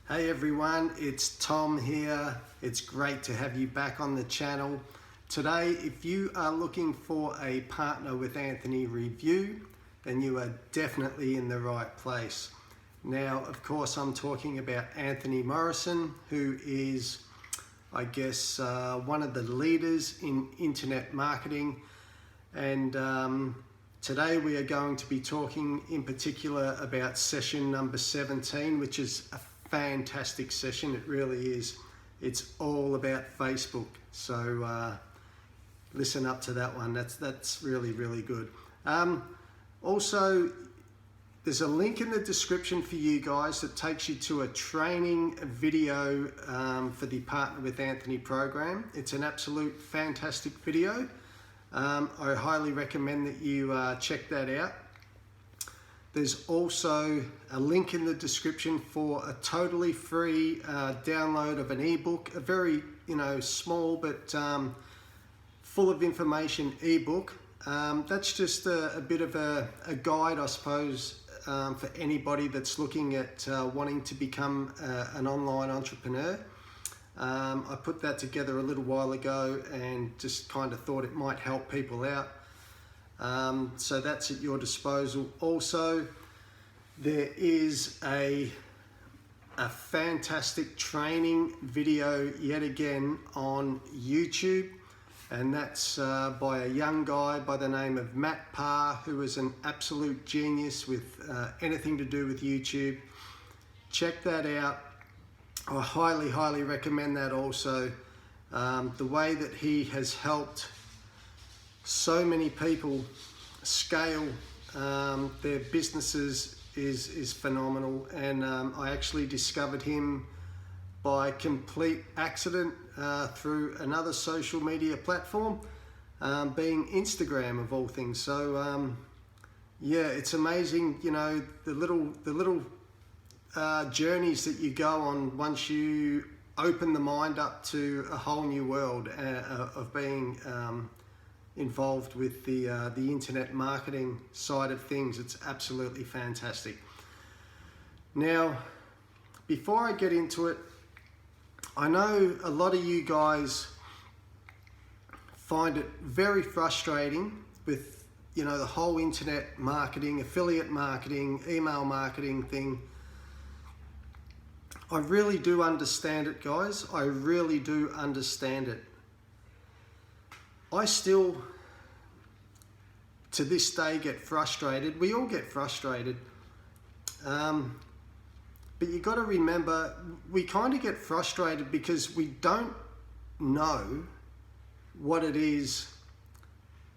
Hey everyone, it's Tom here. It's great to have you back on the channel. Today, if you are looking for a partner with Anthony Review, then you are definitely in the right place. Now, of course, I'm talking about Anthony Morrison, who is, I guess, one of the leaders in internet marketing. And today we are going to be talking in particular about session number 17, which is a fantastic session. It really is. It's all about Facebook. So listen up to that one. That's really, really good. Also, there's a link in the description for you guys that takes you to a training video for the Partner with Anthony program. It's an absolute fantastic video. I highly recommend that you check that out. There's also a link in the description for a totally free download of an ebook, a very small but full of information ebook. That's just a bit of a guide, I suppose, for anybody that's looking at wanting to become an online entrepreneur. I put that together a little while ago and just kind of thought it might help people out. So that's at your disposal. Also, there is a fantastic training video yet again on YouTube, and that's by a young guy by the name of Matt Parr, who is an absolute genius with anything to do with YouTube. Check that out. I highly, highly recommend that also. The way that he has helped so many people scale their businesses is phenomenal, and I actually discovered him by complete accident through another social media platform, being Instagram of all things. So yeah, it's amazing, the little journeys that you go on once you open the mind up to a whole new world of being involved with the internet marketing side of things. It's absolutely fantastic. Now, before I get into it, I know a lot of you guys find it very frustrating with the whole internet marketing, affiliate marketing, email marketing thing. I really do understand it, guys. I really do understand it. I still, to this day, get frustrated. We all get frustrated. But you got to remember, we kind of get frustrated because we don't know what it is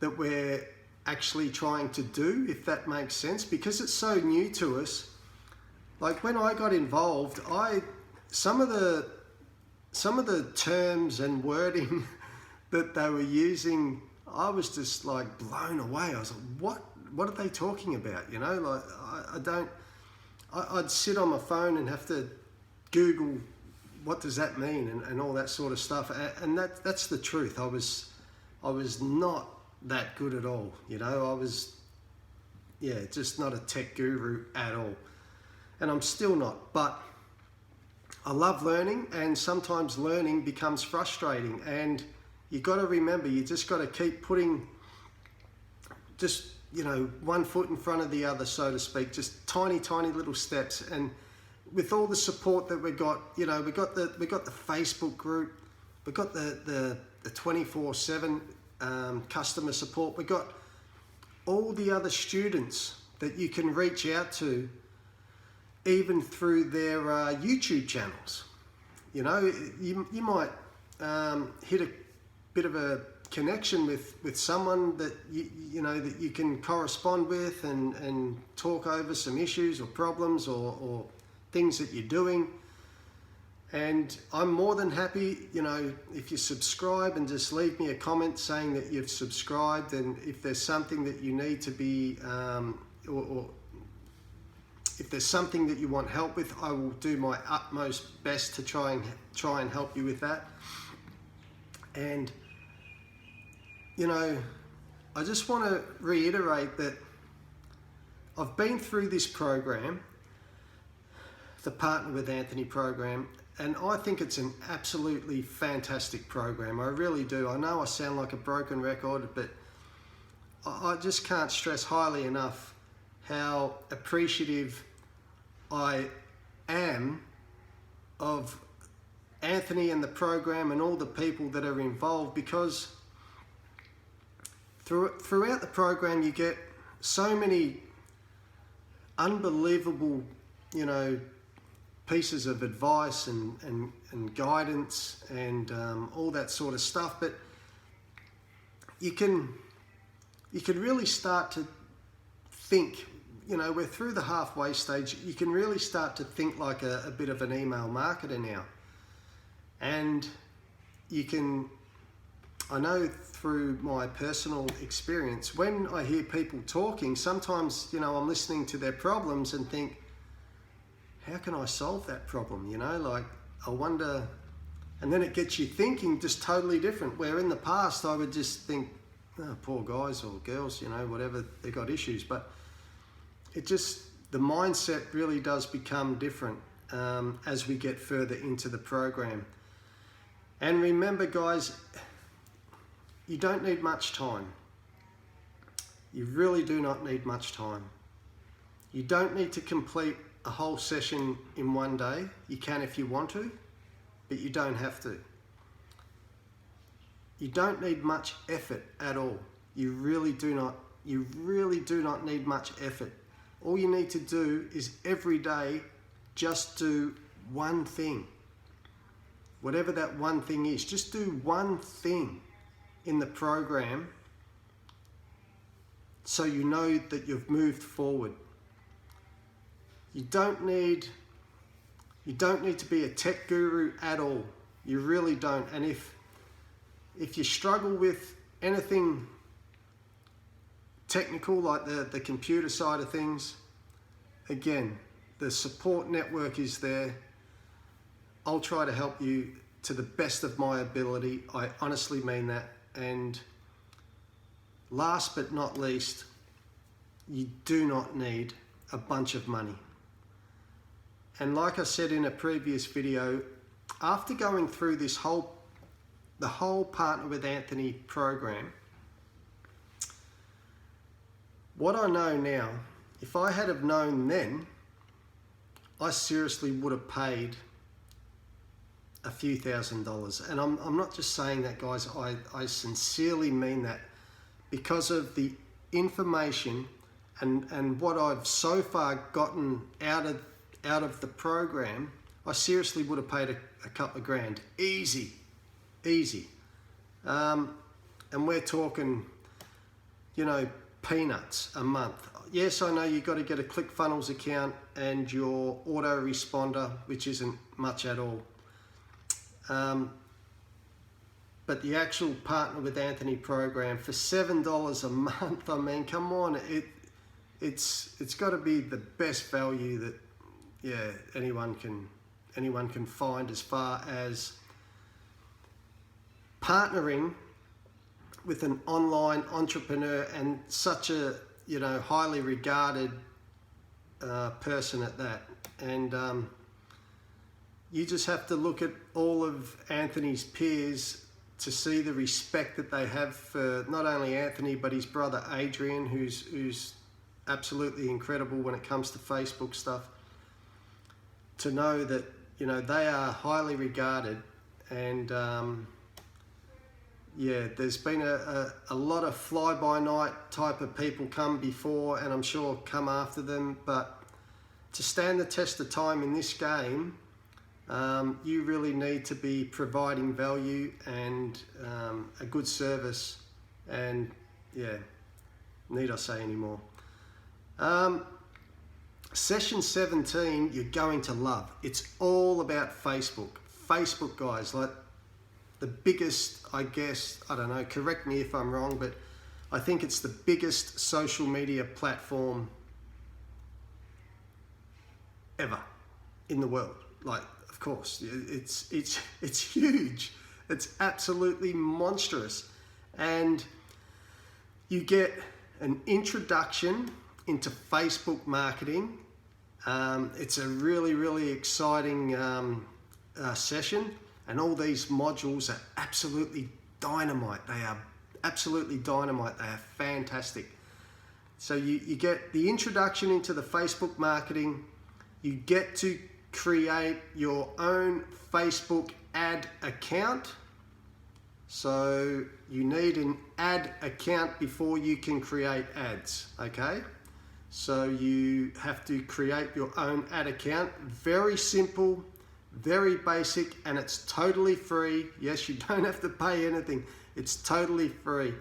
that we're actually trying to do, if that makes sense, because it's so new to us. Like when I got involved, some of the terms and wording that they were using, I was just like blown away. I was like, what are they talking about? Like I'd sit on my phone and have to Google what does that mean and all that sort of stuff. And that's the truth. I was not that good at all. I was, just not a tech guru at all. And I'm still not, but I love learning, and sometimes learning becomes frustrating. And you got to remember, you just got to keep putting just, one foot in front of the other, so to speak, just tiny, tiny little steps. And with all the support that we got, we got the Facebook group, we got the 24/7 customer support, we got all the other students that you can reach out to, even through their YouTube channels. You might hit a bit of a connection with someone that that you can correspond with and talk over some issues or problems or things that you're doing. And I'm more than happy, if you subscribe and just leave me a comment saying that you've subscribed, and if there's something that you need to be or if there's something that you want help with, I will do my utmost best to try and help you with that. And I just want to reiterate that I've been through this program the Partner with Anthony program, and I think it's an absolutely fantastic program. I really do. I know I sound like a broken record, but I just can't stress highly enough how appreciative I am of Anthony and the program and all the people that are involved, because throughout the program you get so many unbelievable, pieces of advice and guidance and all that sort of stuff. But you can really start to think, we're through the halfway stage, you can really start to think like a bit of an email marketer now. And I know through my personal experience, when I hear people talking, sometimes, I'm listening to their problems and think, how can I solve that problem? I wonder, and then it gets you thinking just totally different, where in the past I would just think, oh, poor guys or girls, whatever, they got issues. But the mindset really does become different as we get further into the program. And remember, guys, you don't need much time. You really do not need much time. You don't need to complete a whole session in one day. You can if you want to, but you don't have to. You don't need much effort at all. You really do not need much effort. All you need to do is every day just do one thing. Whatever that one thing is, just do one thing in the program so you know that you've moved forward. You don't need to be a tech guru at all. You really don't. And if you struggle with anything technical, like the computer side of things, again, the support network is there. I'll try to help you to the best of my ability. I honestly mean that. And last but not least, you do not need a bunch of money. And like I said in a previous video, after going through the whole Partner with Anthony program, what I know now, if I had have known then, I seriously would have paid a few $1,000s. And I'm not just saying that, guys, I sincerely mean that, because of the information and what I've so far gotten out of the program. I seriously would have paid a couple of grand, easy. And we're talking, peanuts a month. Yes, I know you've got to get a ClickFunnels account and your autoresponder, which isn't much at all. But the actual Partner with Anthony program for $7 a month, I mean, come on, it's got to be the best value that anyone can find, as far as partnering with an online entrepreneur and such a highly regarded person at that. And you just have to look at all of Anthony's peers to see the respect that they have for not only Anthony but his brother Adrian, who's absolutely incredible when it comes to Facebook stuff. To know that they are highly regarded, and there's been a lot of fly-by-night type of people come before, and I'm sure come after them, but to stand the test of time in this game, you really need to be providing value and a good service, and need I say any more? Session 17, you're going to love. It's all about Facebook. Facebook, guys, like the biggest, I guess, I don't know, correct me if I'm wrong, but I think it's the biggest social media platform ever in the world. Like, of course, it's huge. It's absolutely monstrous. And you get an introduction into Facebook marketing It's a really exciting session, and all these modules are absolutely dynamite. They are absolutely dynamite. They are fantastic. So you get the introduction into the Facebook marketing. You get to create your own Facebook ad account. So you need an ad account before you can create ads, okay? So you have to create your own ad account. Very simple, very basic, and it's totally free. Yes, you don't have to pay anything. It's totally free.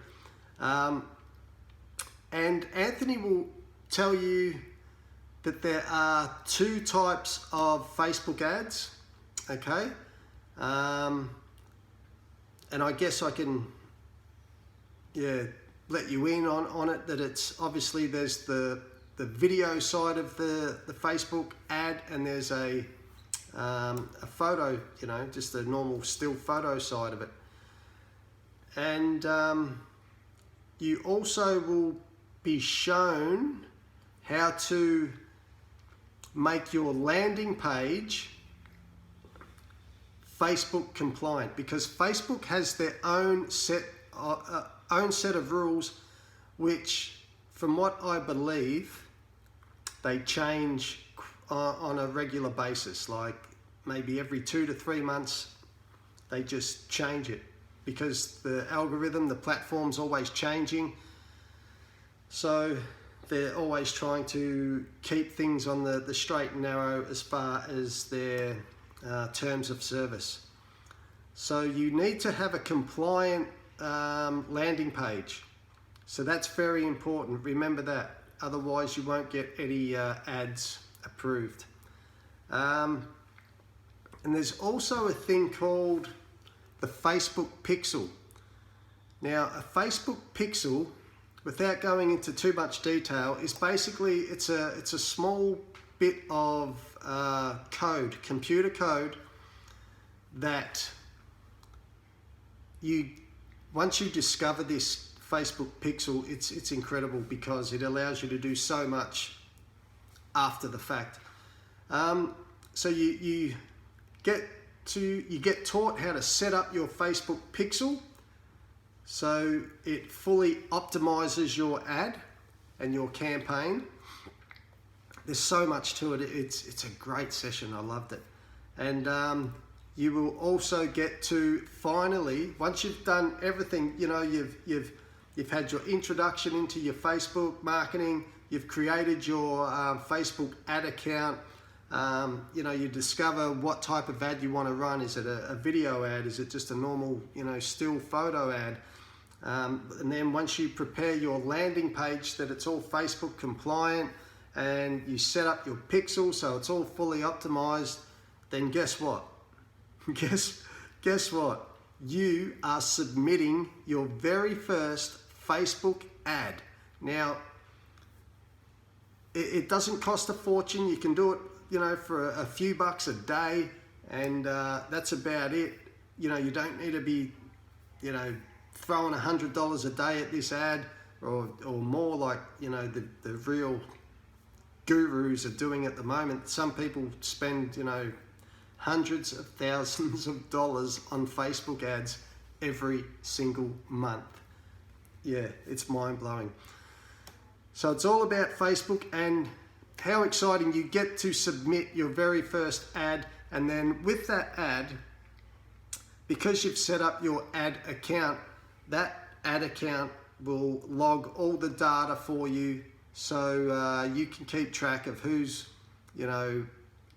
And Anthony will tell you that there are two types of Facebook ads, okay? And I guess I can, let you in on it, that it's obviously there's the video side of the Facebook ad, and there's a photo, just a normal still photo side of it. And you also will be shown how to make your landing page Facebook compliant, because Facebook has their own set of rules, which, from what I believe, they change on a regular basis. Like maybe every 2 to 3 months, they just change it, because the algorithm, the platform's always changing. So they're always trying to keep things on the straight and narrow as far as their terms of service. So you need to have a compliant landing page. So that's very important. Remember that. Otherwise you won't get any ads approved. And there's also a thing called the Facebook pixel. Now, a Facebook pixel, without going into too much detail, is basically it's a small bit of code, computer code, that once you discover this Facebook pixel, it's incredible, because it allows you to do so much after the fact. So you get taught how to set up your Facebook pixel, so it fully optimizes your ad and your campaign. There's so much to it. It's a great session. I loved it. And you will also get to finally, once you've done everything, you've had your introduction into your Facebook marketing, you've created your Facebook ad account, you discover what type of ad you want to run. Is it a video ad? Is it just a normal, still photo ad? And then once you prepare your landing page that it's all Facebook compliant, and you set up your pixel so it's all fully optimized, then guess what? Guess what? You are submitting your very first Facebook ad. Now, it doesn't cost a fortune. You can do it, for a few bucks a day, and that's about it. You don't need to be, throwing $100 a day at this ad, or more, like, the real gurus are doing at the moment. Some people spend, hundreds of thousands of dollars on Facebook ads every single month. Yeah, it's mind-blowing. So it's all about Facebook, and how exciting. You get to submit your very first ad, and then with that ad, because you've set up your ad account, that ad account will log all the data for you, so you can keep track of who's,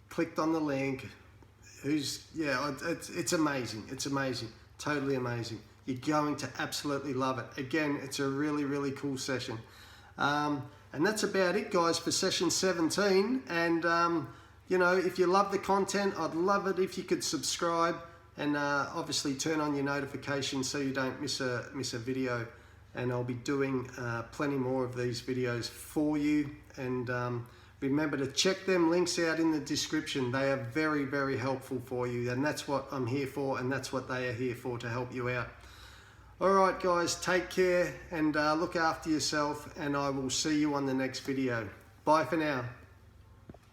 clicked on the link, it's amazing. It's amazing, totally amazing. You're going to absolutely love it. Again, it's a really cool session. And that's about it, guys, for session 17. And if you love the content, I'd love it if you could subscribe, and obviously turn on your notifications so you don't miss a video. And I'll be doing plenty more of these videos for you. And remember to check them links out in the description. They are very helpful for you, and that's what I'm here for, and that's what they are here for, to help you out. All right, guys, take care, and look after yourself, and I will see you on the next video. Bye for now.